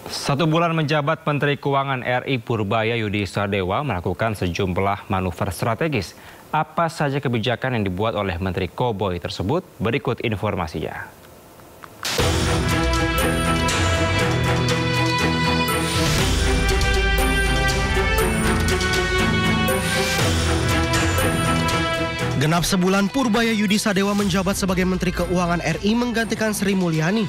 1 bulan menjabat Menteri Keuangan RI Purbaya Yudi Sadewa melakukan sejumlah manuver strategis. Apa saja kebijakan yang dibuat oleh Menteri Koboi tersebut? Berikut informasinya. Genap sebulan Purbaya Yudi Sadewa menjabat sebagai Menteri Keuangan RI menggantikan Sri Mulyani.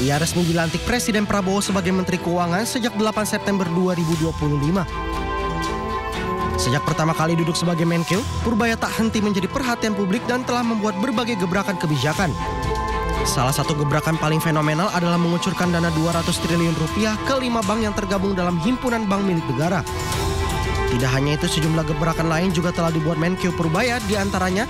Ia resmi dilantik Presiden Prabowo sebagai Menteri Keuangan sejak 8 September 2025. Sejak pertama kali duduk sebagai Menkeu, Purbaya tak henti menjadi perhatian publik dan telah membuat berbagai gebrakan kebijakan. Salah satu gebrakan paling fenomenal adalah mengucurkan dana 200 triliun rupiah ke 5 bank yang tergabung dalam himpunan bank milik negara. Tidak hanya itu, sejumlah gebrakan lain juga telah dibuat Menkeu Purbaya, diantaranya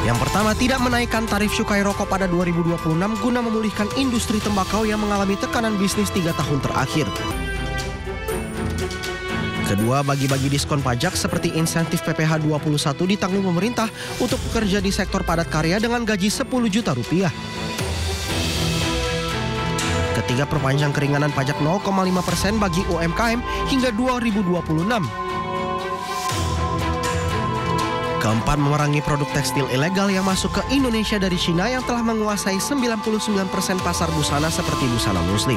yang pertama, tidak menaikkan tarif cukai rokok pada 2026 guna memulihkan industri tembakau yang mengalami tekanan bisnis 3 tahun terakhir. Kedua, bagi-bagi diskon pajak seperti insentif PPh 21 ditanggung pemerintah untuk pekerja di sektor padat karya dengan gaji 10 juta rupiah. Ketiga, perpanjang keringanan pajak 0,5% bagi UMKM hingga 2026. Keempat, memerangi produk tekstil ilegal yang masuk ke Indonesia dari Cina yang telah menguasai 99% pasar busana seperti busana muslim.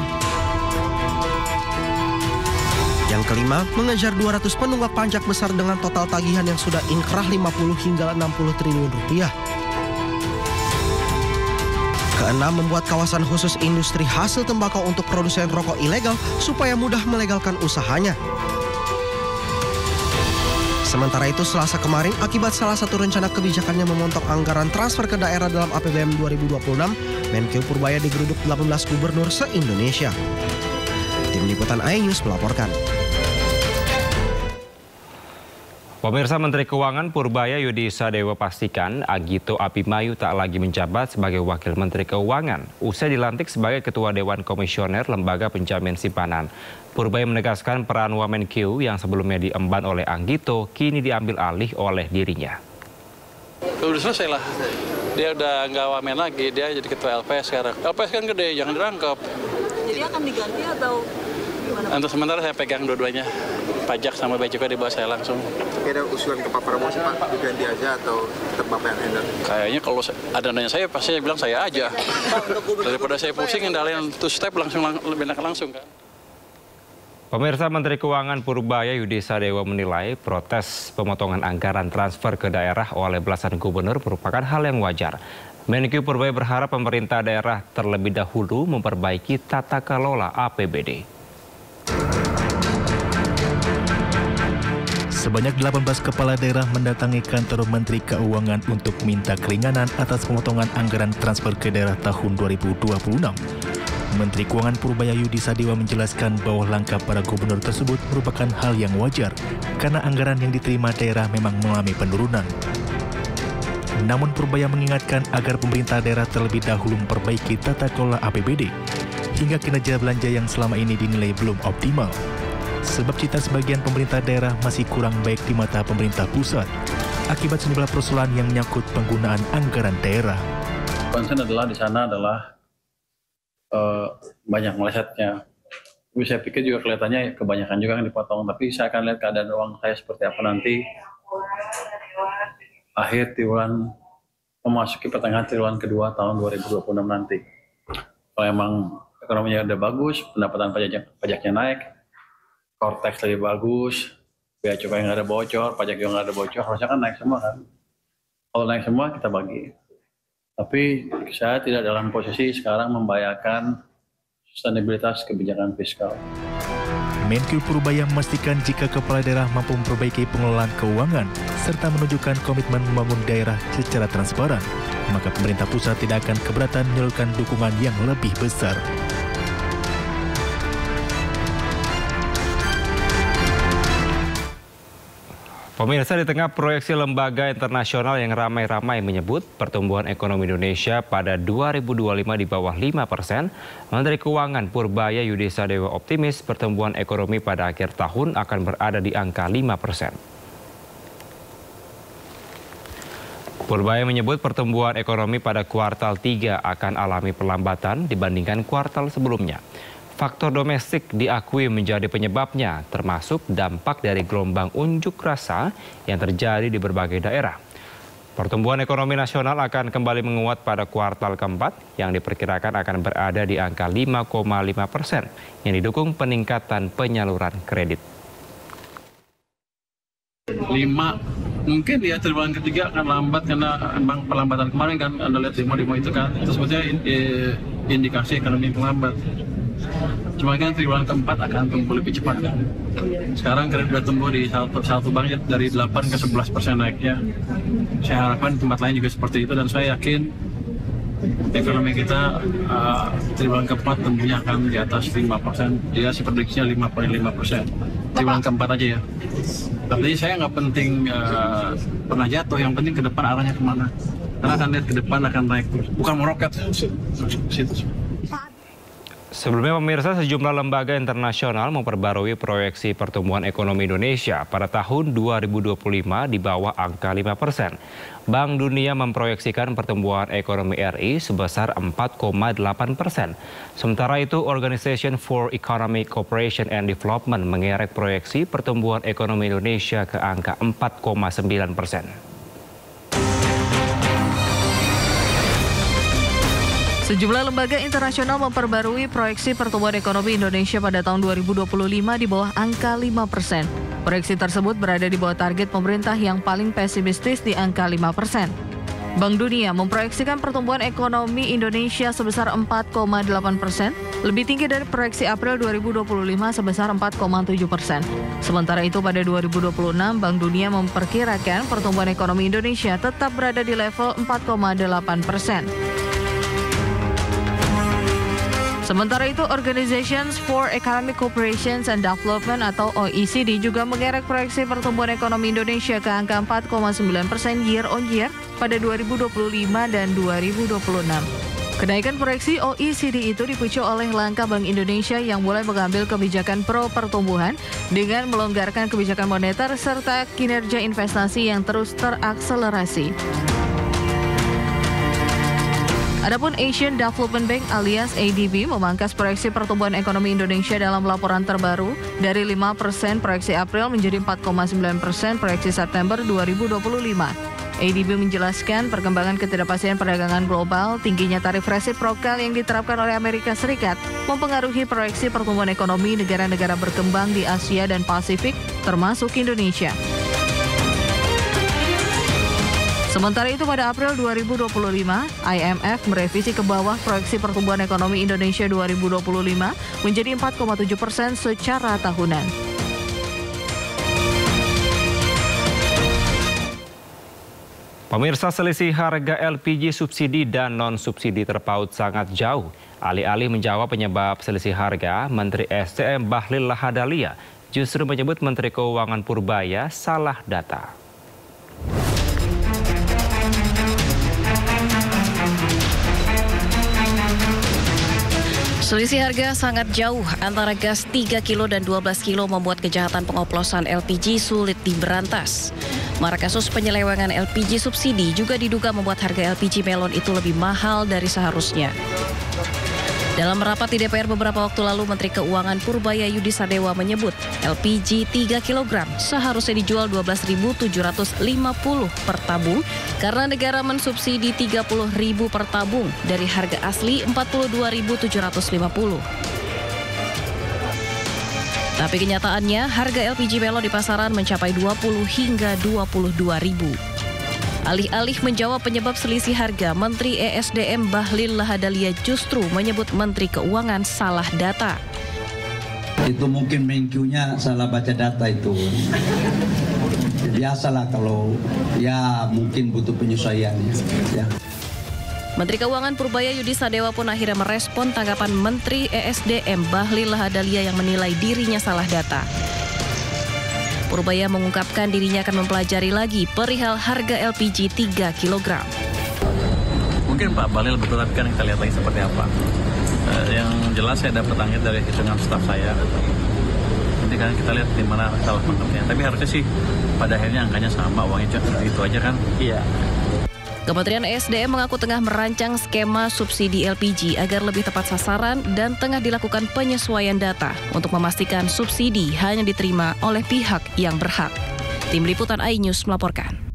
Yang kelima, mengejar 200 penunggak pajak besar dengan total tagihan yang sudah inkrah 50 hingga 60 triliun rupiah. Keenam, membuat kawasan khusus industri hasil tembakau untuk produsen rokok ilegal supaya mudah melegalkan usahanya. Sementara itu, Selasa kemarin, akibat salah satu rencana kebijakannya memotong anggaran transfer ke daerah dalam APBN 2026, Menkeu Purbaya digeruduk 18 gubernur se-Indonesia. Tim Liputan iNews melaporkan. Pemirsa, Menteri Keuangan Purbaya Yudi Sadewa pastikan Agito Apimayu tak lagi menjabat sebagai Wakil Menteri Keuangan. Usai dilantik sebagai Ketua Dewan Komisioner Lembaga Penjamin Simpanan. Purbaya menegaskan peran Wamenkeu yang sebelumnya diemban oleh Anggito kini diambil alih oleh dirinya. Udah selesai lah. Dia udah nggak wamen lagi, dia jadi Ketua LPS sekarang. LPS kan gede, jangan dirangkap. Jadi akan diganti atau gimana? Untuk sementara saya pegang dua-duanya. Pajak sama bea cukai di bawah saya langsung. Tapi ada usulan ke Pak Prabowo sih Pak, diganti aja atau tetap Bapak yang handle? Kayaknya kalau ada nanya saya, pasti saya bilang saya aja. Daripada saya pusing, ngendalin two step langsung lebih enak langsung kan. Pemirsa, Menteri Keuangan Purbaya Yudi Sadewa menilai protes pemotongan anggaran transfer ke daerah oleh belasan gubernur merupakan hal yang wajar. Menkeu Purbaya berharap pemerintah daerah terlebih dahulu memperbaiki tata kelola APBD. Sebanyak 18 kepala daerah mendatangi kantor Menteri Keuangan untuk minta keringanan atas pemotongan anggaran transfer ke daerah tahun 2026. Menteri Keuangan Purbaya Yudi Sadewa menjelaskan bahwa langkah para gubernur tersebut merupakan hal yang wajar karena anggaran yang diterima daerah memang mengalami penurunan. Namun Purbaya mengingatkan agar pemerintah daerah terlebih dahulu memperbaiki tata kelola APBD hingga kinerja belanja yang selama ini dinilai belum optimal. Sebab cita sebagian pemerintah daerah masih kurang baik di mata pemerintah pusat akibat sejumlah persoalan yang menyangkut penggunaan anggaran daerah. Concern adalah di sana adalah banyak melesetnya. Tapi saya pikir juga kelihatannya kebanyakan juga yang dipotong. Tapi saya akan lihat keadaan uang saya seperti apa nanti akhir triwulan memasuki pertengahan triwulan kedua tahun 2026 nanti. Kalau emang ekonominya udah bagus, pendapatan pajaknya naik, Kortex lebih bagus, bea cukai nggak ada bocor, pajak juga nggak ada bocor, harusnya kan naik semua kan. Kalau naik semua kita bagi. Tapi saya tidak dalam posisi sekarang membayangkan sustainabilitas kebijakan fiskal. Menkeu Purbaya memastikan jika kepala daerah mampu memperbaiki pengelolaan keuangan serta menunjukkan komitmen membangun daerah secara transparan, maka pemerintah pusat tidak akan keberatan menyalurkan dukungan yang lebih besar. Pemirsa, di tengah proyeksi lembaga internasional yang ramai-ramai menyebut pertumbuhan ekonomi Indonesia pada 2025 di bawah 5%, Menteri Keuangan Purbaya Yudi Sadewa optimis pertumbuhan ekonomi pada akhir tahun akan berada di angka 5%. Purbaya menyebut pertumbuhan ekonomi pada kuartal 3 akan alami perlambatan dibandingkan kuartal sebelumnya. Faktor domestik diakui menjadi penyebabnya, termasuk dampak dari gelombang unjuk rasa yang terjadi di berbagai daerah. Pertumbuhan ekonomi nasional akan kembali menguat pada kuartal keempat yang diperkirakan akan berada di angka 5,5% yang didukung peningkatan penyaluran kredit. 5 mungkin ya triwulan ketiga akan lambat karena memang perlambatan kemarin kan Anda lihat demo itu kan itu sebetulnya indikasi ekonomi melambat. Cuma kan triwulan keempat akan tumbuh lebih cepat kan. Sekarang kredit sudah tumbuh di satu bank dari 8 ke 11% naiknya. Saya harapkan tempat lain juga seperti itu dan saya yakin ekonomi kita triwulan keempat tumbuhnya akan di atas 5%. Dia sih prediksinya 5,5%. Triwulan keempat aja ya. Tapi saya nggak penting pernah jatuh, yang penting ke depan arahnya kemana. Karena akan lihat ke depan akan naik terus, bukan meroket. Sebelumnya pemirsa, sejumlah lembaga internasional memperbarui proyeksi pertumbuhan ekonomi Indonesia pada tahun 2025 di bawah angka 5%. Bank Dunia memproyeksikan pertumbuhan ekonomi RI sebesar 4,8%. Sementara itu, Organization for Economic Cooperation and Development mengerek proyeksi pertumbuhan ekonomi Indonesia ke angka 4,9%. Sejumlah lembaga internasional memperbarui proyeksi pertumbuhan ekonomi Indonesia pada tahun 2025 di bawah angka 5%. Proyeksi tersebut berada di bawah target pemerintah yang paling pesimistis di angka 5%. Bank Dunia memproyeksikan pertumbuhan ekonomi Indonesia sebesar 4,8%, lebih tinggi dari proyeksi April 2025 sebesar 4,7%. Sementara itu pada 2026, Bank Dunia memperkirakan pertumbuhan ekonomi Indonesia tetap berada di level 4,8%. Sementara itu, Organizations for Economic Cooperation and Development atau OECD juga mengerek proyeksi pertumbuhan ekonomi Indonesia ke angka 4,9% year on year pada 2025 dan 2026. Kenaikan proyeksi OECD itu dipicu oleh langkah Bank Indonesia yang mulai mengambil kebijakan pro pertumbuhan dengan melonggarkan kebijakan moneter serta kinerja investasi yang terus terakselerasi. Adapun Asian Development Bank alias ADB memangkas proyeksi pertumbuhan ekonomi Indonesia dalam laporan terbaru dari 5% proyeksi April menjadi 4,9% proyeksi September 2025. ADB menjelaskan perkembangan ketidakpastian perdagangan global, tingginya tarif resiprokal yang diterapkan oleh Amerika Serikat mempengaruhi proyeksi pertumbuhan ekonomi negara-negara berkembang di Asia dan Pasifik, termasuk Indonesia. Sementara itu pada April 2025, IMF merevisi ke bawah proyeksi pertumbuhan ekonomi Indonesia 2025 menjadi 4,7% secara tahunan. Pemirsa, selisih harga LPG subsidi dan non-subsidi terpaut sangat jauh. Alih-alih menjawab penyebab selisih harga, Menteri SDM Bahlil Lahadalia justru menyebut Menteri Keuangan Purbaya salah data. Selisih harga sangat jauh antara gas 3 kilo dan 12 kilo membuat kejahatan pengoplosan LPG sulit diberantas. Marak kasus penyelewengan LPG subsidi juga diduga membuat harga LPG melon itu lebih mahal dari seharusnya. Dalam rapat di DPR beberapa waktu lalu, Menteri Keuangan Purbaya Yudi Sadewa menyebut LPG 3 kg seharusnya dijual Rp12.750 per tabung karena negara mensubsidi Rp30.000 per tabung dari harga asli Rp42.750. Tapi kenyataannya harga LPG melon di pasaran mencapai Rp20 hingga Rp22.000. Alih-alih menjawab penyebab selisih harga, Menteri ESDM Bahlil Lahadalia justru menyebut Menteri Keuangan salah data. Itu mungkin Menkyu-nya salah baca data itu. Biasalah kalau ya mungkin butuh penyesuaian. Ya. Menteri Keuangan Purbaya Yudi Sadewa pun akhirnya merespon tanggapan Menteri ESDM Bahlil Lahadalia yang menilai dirinya salah data. Purbaya mengungkapkan dirinya akan mempelajari lagi perihal harga LPG 3 kg. Mungkin Pak Bahlil betul, tapi kan kita lihat lagi seperti apa. Yang jelas saya dapat angin dari hitungan staf saya. Nanti kan kita lihat di mana salah menurutnya. Tapi harusnya sih pada akhirnya angkanya sama, uangnya itu aja kan. Iya. Kementerian ESDM mengaku tengah merancang skema subsidi LPG agar lebih tepat sasaran dan tengah dilakukan penyesuaian data untuk memastikan subsidi hanya diterima oleh pihak yang berhak. Tim Liputan iNews melaporkan.